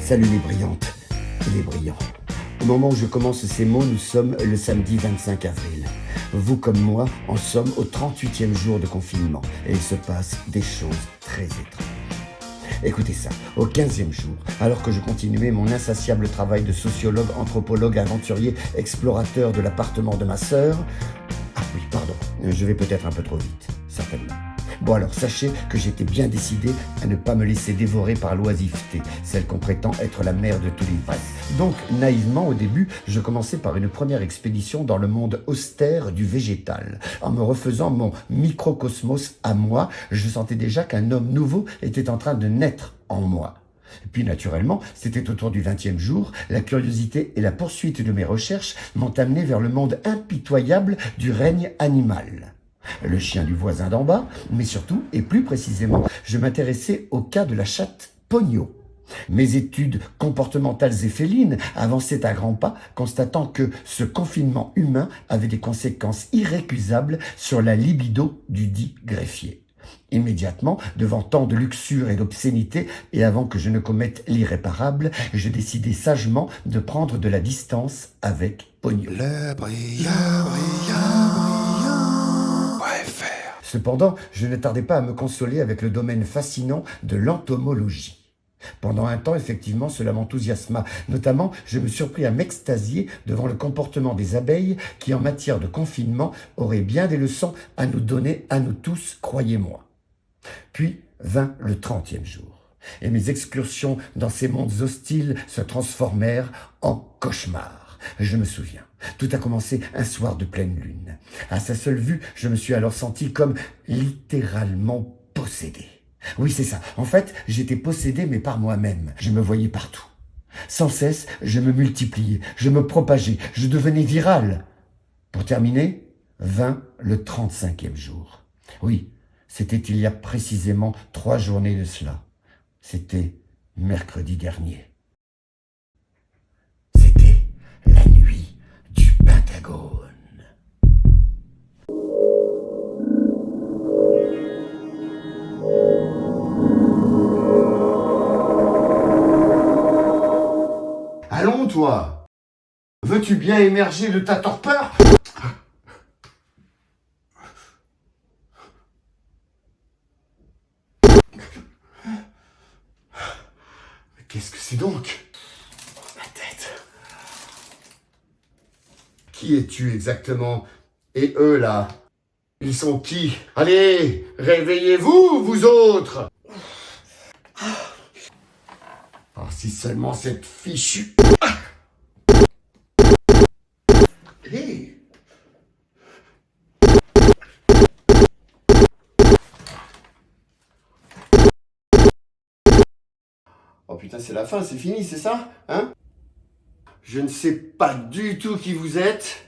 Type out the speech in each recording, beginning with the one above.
Salut les brillantes et les brillants. Au moment où je commence ces mots, nous sommes le samedi 25 avril. Vous comme moi en sommes au 38e jour de confinement et il se passe des choses très étranges. Écoutez ça, au 15e jour, alors que je continuais mon insatiable travail de sociologue, anthropologue, aventurier, explorateur de l'appartement de ma sœur... Ah oui, pardon, je vais peut-être un peu trop vite, certainement. Bon alors, sachez que j'étais bien décidé à ne pas me laisser dévorer par l'oisiveté, celle qu'on prétend être la mère de tous les vices. Donc, naïvement, au début, je commençais par une première expédition dans le monde austère du végétal. En me refaisant mon microcosmos à moi, je sentais déjà qu'un homme nouveau était en train de naître en moi. Et puis naturellement, c'était autour du 20e jour, la curiosité et la poursuite de mes recherches m'ont amené vers le monde impitoyable du règne animal. Le chien du voisin d'en bas, mais surtout, et plus précisément, je m'intéressais au cas de la chatte Pogno. Mes études comportementales et félines avançaient à grands pas, constatant que ce confinement humain avait des conséquences irrécusables sur la libido du dit greffier. Immédiatement, devant tant de luxure et d'obscénité, et avant que je ne commette l'irréparable, je décidai sagement de prendre de la distance avec Pogno. Le brillant. Cependant, je ne tardais pas à me consoler avec le domaine fascinant de l'entomologie. Pendant un temps, effectivement, cela m'enthousiasma. Notamment, je me surpris à m'extasier devant le comportement des abeilles qui, en matière de confinement, auraient bien des leçons à nous donner, à nous tous, croyez-moi. Puis vint le 30e jour, et mes excursions dans ces mondes hostiles se transformèrent en cauchemars. Je me souviens, tout a commencé un soir de pleine lune. À sa seule vue, je me suis alors senti comme littéralement possédé. Oui, c'est ça. En fait, j'étais possédé, mais par moi-même. Je me voyais partout. Sans cesse, je me multipliais, je me propageais, je devenais viral. Pour terminer, vint le 35e jour. Oui, c'était il y a précisément 3 journées de cela. C'était mercredi dernier. C'était la nuit du Pentagone. Allons, toi! Veux-tu bien émerger de ta torpeur? Qu'est-ce que c'est donc? Ma tête. Qui es-tu exactement? Et eux, là? Ils sont qui? Allez, réveillez-vous, vous autres! Oh, si seulement cette fichue... Hé! Oh putain, c'est la fin, c'est fini, c'est ça? Hein? Je ne sais pas du tout qui vous êtes,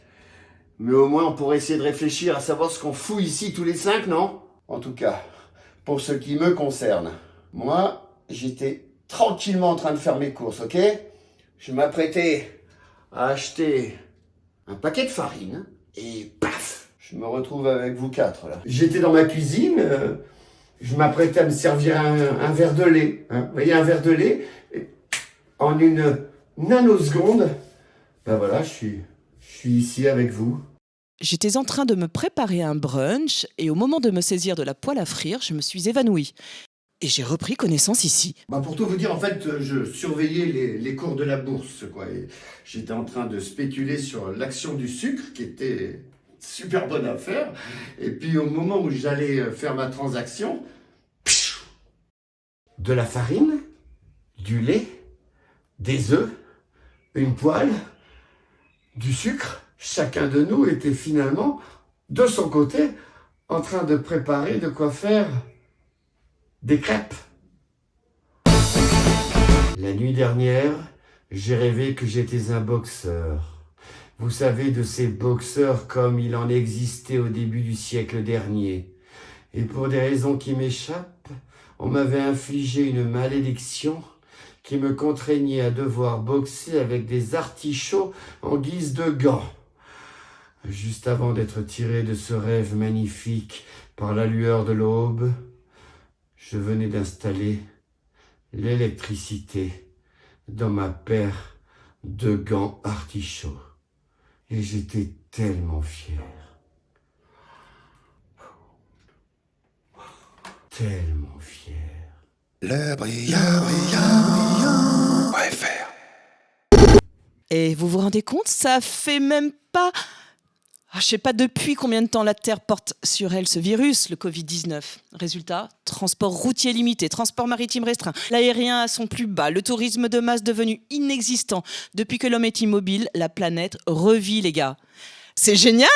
mais au moins on pourrait essayer de réfléchir à savoir ce qu'on fout ici tous les 5, non? En tout cas, pour ce qui me concerne, moi, j'étais tranquillement en train de faire mes courses, ok? Je m'apprêtais à acheter un paquet de farine et paf! Je me retrouve avec vous 4 là. J'étais dans ma cuisine, je m'apprêtais à me servir un verre de lait. Hein. Vous voyez, un verre de lait, et en une nanoseconde, ben voilà, je suis ici avec vous. J'étais en train de me préparer un brunch et au moment de me saisir de la poêle à frire, je me suis évanouie. Et j'ai repris connaissance ici. Bah pour tout vous dire, en fait, je surveillais les cours de la bourse, quoi. Et j'étais en train de spéculer sur l'action du sucre, qui était super bonne affaire. Et puis au moment où j'allais faire ma transaction, pfiou, de la farine, du lait, des œufs, une poêle, du sucre. Chacun de nous était finalement, de son côté, en train de préparer de quoi faire des crêpes. La nuit dernière, j'ai rêvé que j'étais un boxeur. Vous savez, de ces boxeurs comme il en existait au début du siècle dernier. Et pour des raisons qui m'échappent, on m'avait infligé une malédiction qui me contraignait à devoir boxer avec des artichauts en guise de gants. Juste avant d'être tiré de ce rêve magnifique par la lueur de l'aube, je venais d'installer l'électricité dans ma paire de gants artichauts. Et j'étais tellement fier. Tellement fier. Le brillant, FR. Et vous vous rendez compte, ça fait même pas... je sais pas depuis combien de temps la Terre porte sur elle ce virus, le Covid-19. Résultat, transport routier limité, transport maritime restreint, l'aérien à son plus bas, le tourisme de masse devenu inexistant. Depuis que l'homme est immobile, la planète revit, les gars. C'est génial!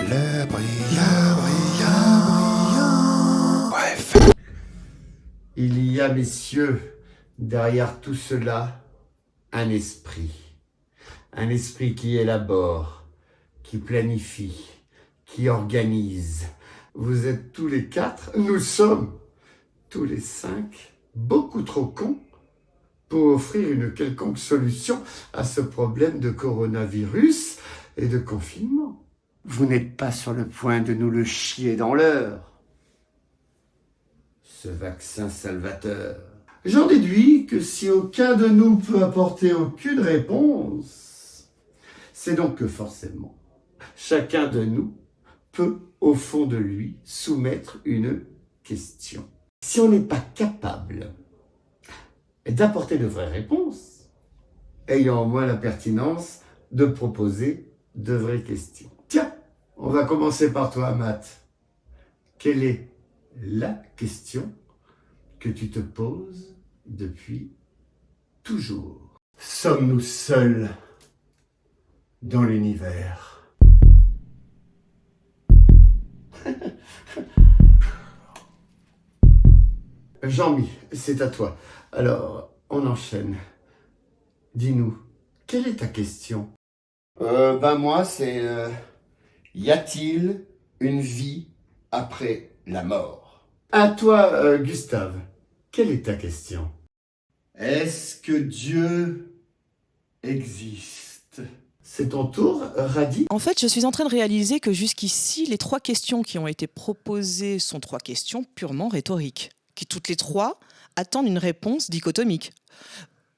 Le brillant, FR. Il y a, messieurs, derrière tout cela, un esprit. Un esprit qui élabore, qui planifie, qui organise. Vous êtes tous les 4, nous sommes tous les 5, beaucoup trop cons pour offrir une quelconque solution à ce problème de coronavirus et de confinement. Vous n'êtes pas sur le point de nous le chier dans l'heure. Ce vaccin salvateur. J'en déduis que si aucun de nous peut apporter aucune réponse, c'est donc que forcément, chacun de nous peut, au fond de lui, soumettre une question. Si on n'est pas capable d'apporter de vraies réponses, ayant au moins la pertinence de proposer de vraies questions. Tiens, on va commencer par toi, Matt. Quelle est la question que tu te poses depuis toujours? Sommes-nous seuls dans l'univers? Jean-Mi, c'est à toi. Alors, on enchaîne. Dis-nous, quelle est ta question? Moi, c'est... y a-t-il une vie après la mort? À toi, Gustave, quelle est ta question? Est-ce que Dieu existe? C'est ton tour, Radi? En fait, je suis en train de réaliser que jusqu'ici, les 3 questions qui ont été proposées sont 3 questions purement rhétoriques, qui toutes les 3 attendent une réponse dichotomique.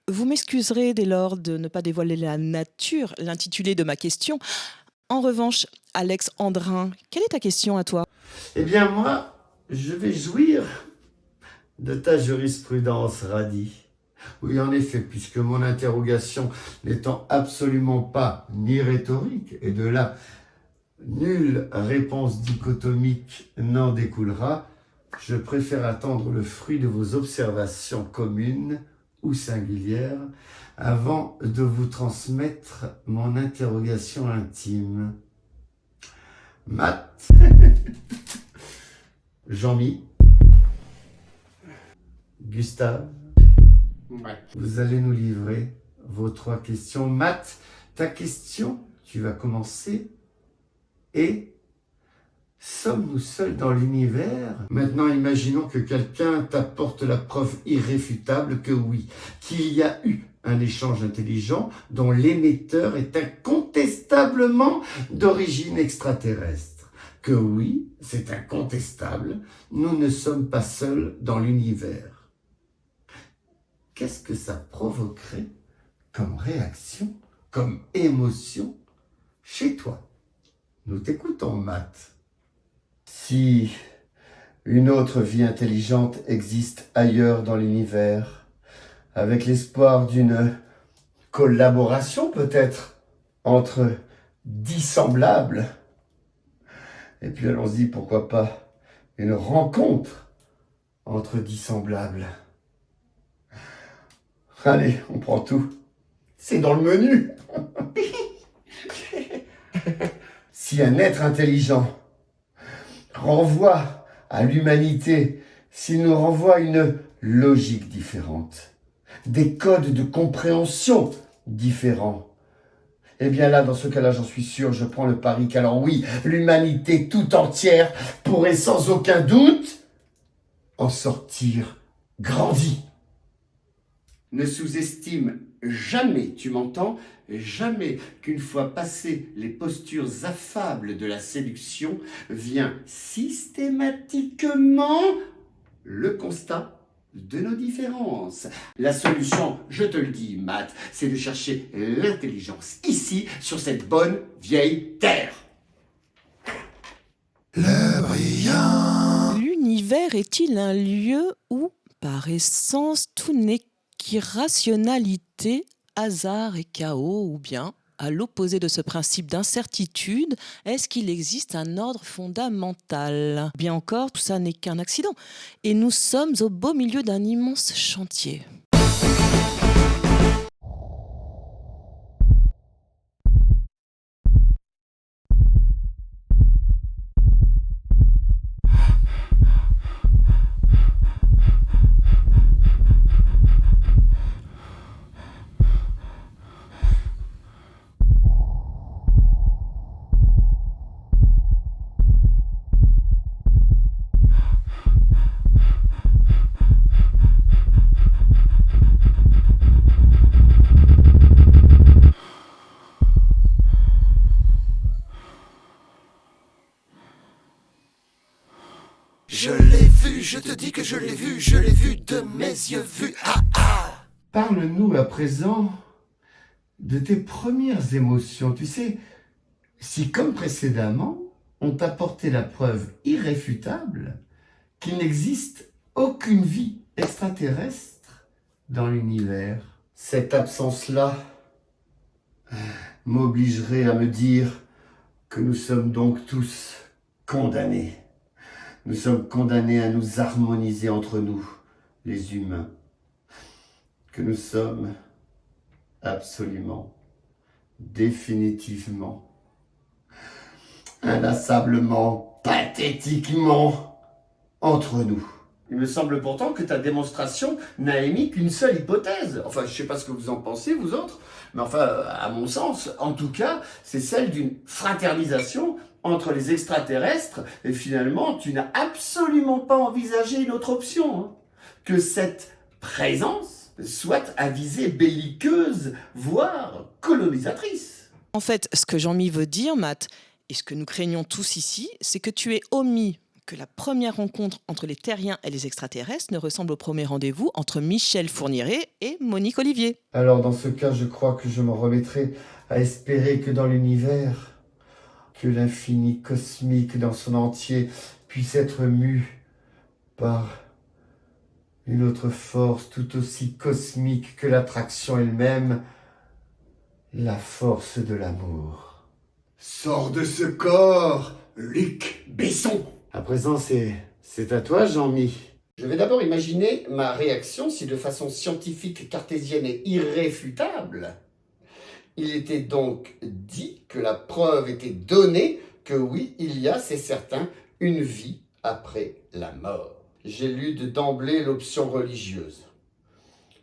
Vous m'excuserez dès lors de ne pas dévoiler la nature, l'intitulé de ma question. En revanche, Alex Andrin, quelle est ta question à toi? Eh bien, moi, je vais jouir de ta jurisprudence, Radi. Oui, en effet, puisque mon interrogation n'étant absolument pas ni rhétorique, et de là, nulle réponse dichotomique n'en découlera, je préfère attendre le fruit de vos observations communes ou singulières avant de vous transmettre mon interrogation intime. Matt, Jean-Mi, Gustave, vous allez nous livrer vos 3 questions. Matt, ta question, tu vas commencer, est: sommes-nous seuls dans l'univers? Maintenant, imaginons que quelqu'un t'apporte la preuve irréfutable que oui, qu'il y a eu un échange intelligent dont l'émetteur est incontestablement d'origine extraterrestre. Que oui, c'est incontestable, nous ne sommes pas seuls dans l'univers. Qu'est-ce que ça provoquerait comme réaction, comme émotion chez toi? Nous t'écoutons, Matt. Si une autre vie intelligente existe ailleurs dans l'univers, avec l'espoir d'une collaboration peut-être entre dissemblables, et puis allons-y, pourquoi pas, une rencontre entre dissemblables. Allez, on prend tout. C'est dans le menu. Si un être intelligent renvoie à l'humanité, s'il nous renvoie une logique différente, des codes de compréhension différents, eh bien là, dans ce cas-là, j'en suis sûr, je prends le pari qu'alors oui, l'humanité tout entière pourrait sans aucun doute en sortir grandie. Ne sous-estime jamais, tu m'entends, jamais qu'une fois passées les postures affables de la séduction, vient systématiquement le constat de nos différences. La solution, je te le dis, Matt, c'est de chercher l'intelligence ici, sur cette bonne vieille terre. Le brillant. L'univers est-il un lieu où, par essence, tout n'est qu'irrationalité, hasard et chaos, ou bien, à l'opposé de ce principe d'incertitude, est-ce qu'il existe un ordre fondamental? Bien encore, tout ça n'est qu'un accident. Et nous sommes au beau milieu d'un immense chantier. Je l'ai vu, je te dis que je l'ai vu de mes yeux vus. Ah ah. Parle-nous à présent de tes premières émotions. Tu sais, si comme précédemment, on t'a apporté la preuve irréfutable qu'il n'existe aucune vie extraterrestre dans l'univers, cette absence-là m'obligerait à me dire que nous sommes donc tous condamnés. Nous sommes condamnés à nous harmoniser entre nous, les humains. Que nous sommes absolument, définitivement, inlassablement, pathétiquement entre nous. Il me semble pourtant que ta démonstration n'a émis qu'une seule hypothèse. Enfin, je ne sais pas ce que vous en pensez, vous autres, mais enfin, à mon sens, en tout cas, c'est celle d'une fraternisation entre les extraterrestres, et finalement, tu n'as absolument pas envisagé une autre option, hein, que cette présence soit à visée belliqueuse, voire colonisatrice. En fait, ce que Jean-Mi veut dire, Matt, et ce que nous craignons tous ici, c'est que tu aies omis que la première rencontre entre les terriens et les extraterrestres ne ressemble au premier rendez-vous entre Michel Fourniret et Monique Olivier. Alors dans ce cas, je crois que je m'en remettrai à espérer que dans l'univers, que l'infini cosmique dans son entier puisse être mu par une autre force tout aussi cosmique que l'attraction elle-même, la force de l'amour. Sors de ce corps, Luc Besson. À présent, c'est à toi, Jean-Mi. Je vais d'abord imaginer ma réaction si de façon scientifique, cartésienne et irréfutable, il était donc dit que la preuve était donnée que oui, il y a, c'est certain, une vie après la mort. J'élude d'emblée l'option religieuse,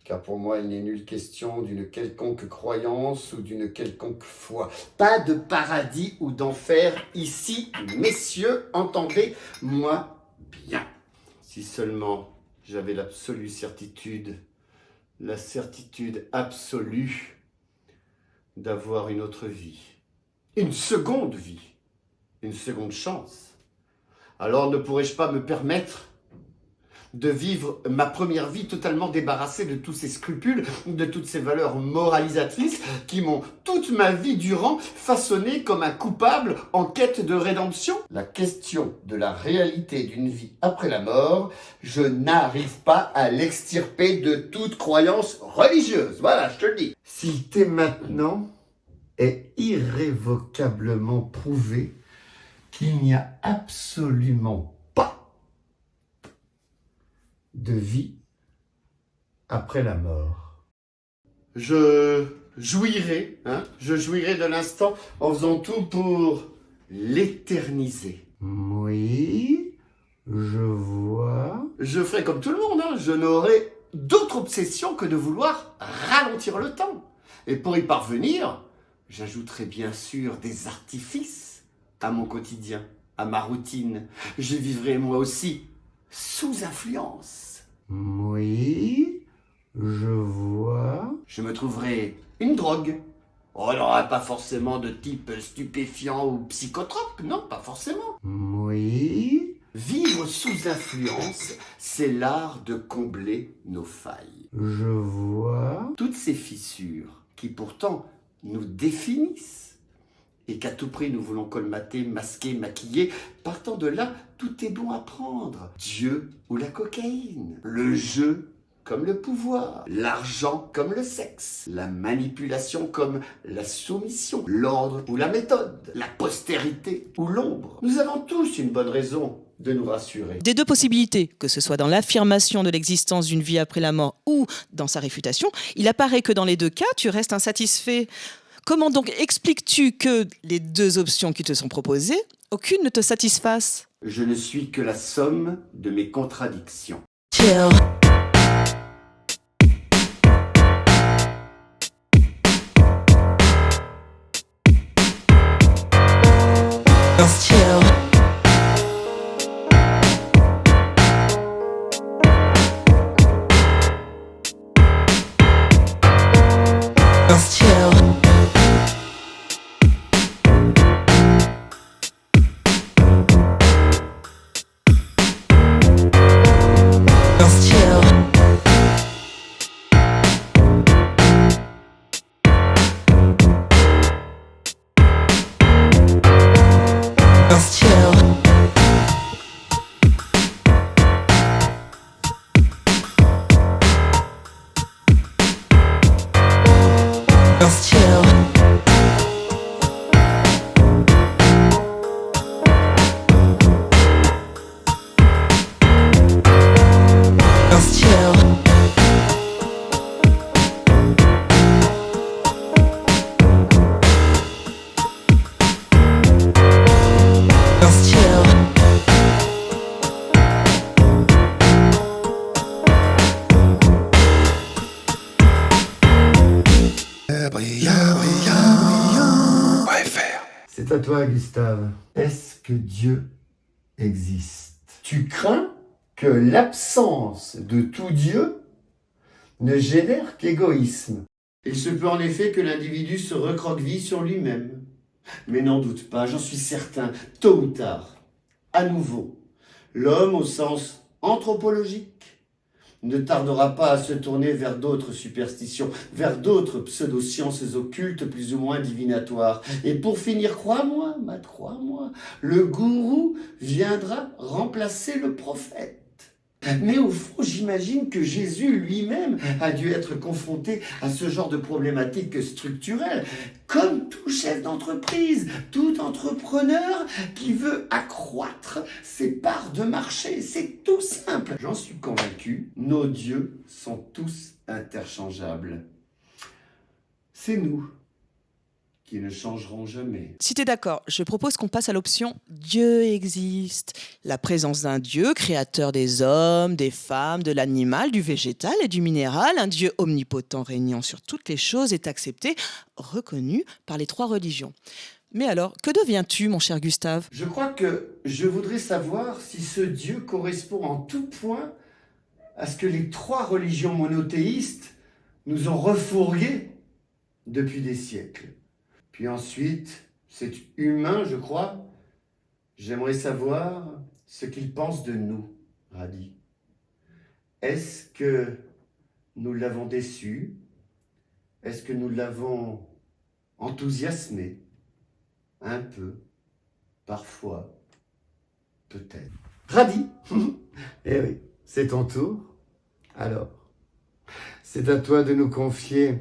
car pour moi, il n'est nulle question d'une quelconque croyance ou d'une quelconque foi. Pas de paradis ou d'enfer ici, messieurs, entendez-moi bien. Si seulement j'avais l'absolue certitude, la certitude absolue d'avoir une autre vie, une seconde vie, une seconde chance, alors ne pourrais-je pas me permettre de vivre ma première vie totalement débarrassée de tous ces scrupules, de toutes ces valeurs moralisatrices qui m'ont toute ma vie durant façonné comme un coupable en quête de rédemption? La question de la réalité d'une vie après la mort, je n'arrive pas à l'extirper de toute croyance religieuse. Voilà, je te le dis. S'il t'est maintenant est irrévocablement prouvé qu'il n'y a absolument pas de vie après la mort. Je jouirai de l'instant en faisant tout pour l'éterniser. Oui, je vois. Je ferai comme tout le monde, je n'aurai d'autre obsession que de vouloir ralentir le temps. Et pour y parvenir, j'ajouterai bien sûr des artifices à mon quotidien, à ma routine. Je vivrai moi aussi sous influence. Oui, Je vois. Je me trouverai une drogue. Oh, alors, pas forcément de type stupéfiant ou psychotrope, non, pas forcément. Oui. Vivre sous influence, c'est l'art de combler nos failles. Je vois. Toutes ces fissures qui pourtant nous définissent et qu'à tout prix nous voulons colmater, masquer, maquiller, partant de là, tout est bon à prendre. Dieu ou la cocaïne, le jeu comme le pouvoir, l'argent comme le sexe, la manipulation comme la soumission, l'ordre ou la méthode, la postérité ou l'ombre. Nous avons tous une bonne raison de nous rassurer. Des deux possibilités, que ce soit dans l'affirmation de l'existence d'une vie après la mort ou dans sa réfutation, il apparaît que dans les deux cas, tu restes insatisfait. Comment donc expliques-tu que les deux options qui te sont proposées, aucune ne te satisfasse? Je ne suis que la somme de mes contradictions. Chill. Chill. C'est à toi, Gustave. Est-ce que Dieu existe? Tu crains que l'absence de tout Dieu ne génère qu'égoïsme. Il se peut en effet que l'individu se recroqueville sur lui-même. Mais n'en doute pas, j'en suis certain, tôt ou tard, à nouveau, l'homme au sens anthropologique ne tardera pas à se tourner vers d'autres superstitions, vers d'autres pseudo-sciences occultes plus ou moins divinatoires. Et pour finir, crois-moi, le gourou viendra remplacer le prophète. Mais au fond, j'imagine que Jésus lui-même a dû être confronté à ce genre de problématiques structurelles. Comme tout chef d'entreprise, tout entrepreneur qui veut accroître ses parts de marché. C'est tout simple. J'en suis convaincu, nos dieux sont tous interchangeables. C'est nous qui ne changeront jamais. Si t'es d'accord, je propose qu'on passe à l'option « Dieu existe ». La présence d'un Dieu, créateur des hommes, des femmes, de l'animal, du végétal et du minéral, un Dieu omnipotent régnant sur toutes les choses est accepté, reconnu par les trois religions. Mais alors, que deviens-tu, mon cher Gustave? Je crois que je voudrais savoir si ce Dieu correspond en tout point à ce que les trois religions monothéistes nous ont refourgué depuis des siècles. Puis ensuite, c'est humain, je crois. J'aimerais savoir ce qu'il pense de nous, Radi. Est-ce que nous l'avons déçu? Est-ce que nous l'avons enthousiasmé? Un peu, parfois, peut-être. Radi. Eh oui, c'est ton tour. Alors, c'est à toi de nous confier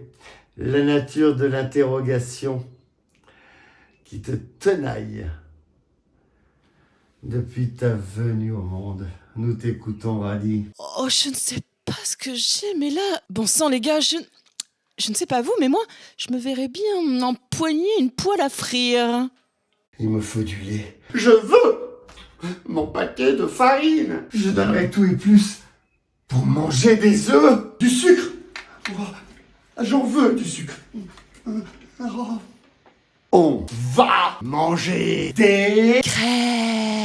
la nature de l'interrogation qui te tenaille depuis ta venue au monde. Nous t'écoutons, Radi. Oh, je ne sais pas ce que j'ai, mais là... Bon sang, les gars, je ne sais pas vous, mais moi, je me verrais bien empoigner une poêle à frire. Il me faut du lait. Je veux mon pâté de farine. Je donnerai tout et plus pour manger des œufs, du sucre. Oh, j'en veux du sucre. Oh. On va manger des Crème.